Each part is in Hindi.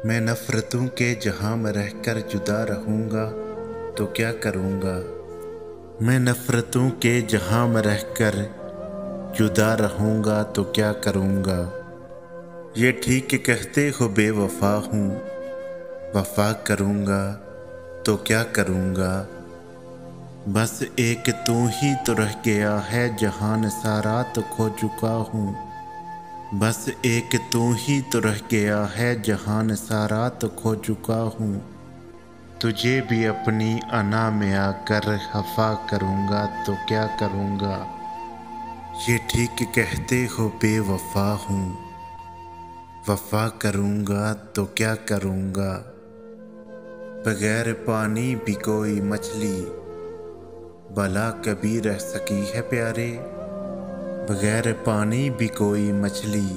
मैं नफ़रतों के जहां में रहकर जुदा रहूँगा तो क्या करूँगा। मैं नफ़रतों के जहां में रहकर जुदा रहूँगा तो क्या करूँगा। ये ठीक कहते हो बेवफा हूँ, वफा करूँगा तो क्या करूँगा। बस एक तू ही तो रह गया है, जहान सारा तो खो चुका हूँ। बस एक तू ही तो रह गया है, जहान सारा तो खो चुका हूँ। तुझे भी अपनी अना में आकर खफा करूँगा तो क्या करूँगा। ये ठीक कहते हो बेवफा हूँ, वफा करूँगा तो क्या करूँगा। बगैर पानी भी कोई मछली भला कभी रह सकी है प्यारे। बगैर पानी भी कोई मछली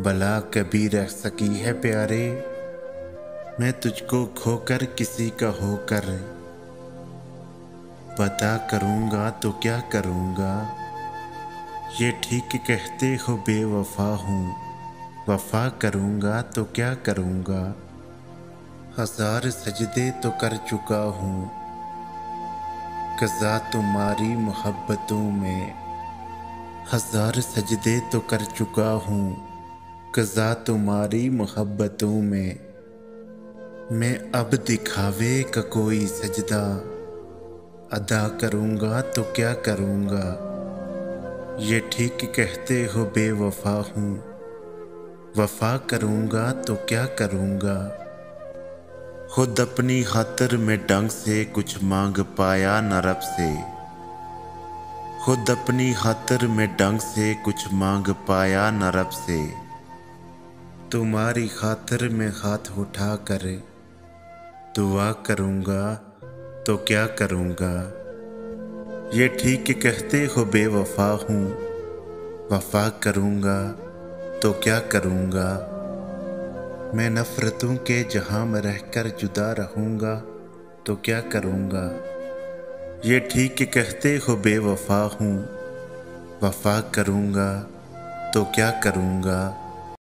भला कभी रह सकी है प्यारे। मैं तुझको खोकर किसी का होकर पता करूँगा तो क्या करूँगा। ये ठीक कहते हो बेवफा हूँ, वफा करूँगा तो क्या करूँगा। हजार सजदे तो कर चुका हूँ, क़ज़ा तुम्हारी मोहब्बतों में। हजार सजदे तो कर चुका हूँ, क़ज़ा तुम्हारी मोहब्बतों में। मैं अब दिखावे का कोई सजदा अदा करूँगा तो क्या करूँगा। ये ठीक कहते हो बेवफा हूँ, वफा करूँगा तो क्या करूँगा। खुद अपनी खातिर में ढंग से कुछ मांग पाया न रब से। खुद अपनी खातिर में ढंग से कुछ मांग पाया न रब से। तुम्हारी खातिर में हाथ उठा कर दुआ करूँगा तो क्या करूँगा। ये ठीक कहते हो बेवफा हूँ, वफा करूँगा तो क्या करूँगा। मैं नफ़रतों के जहां में रहकर जुदा रहूँगा तो क्या करूँगा। ये ठीक कहते हो बेवफा हूँ, वफा करूँगा तो क्या करूँगा।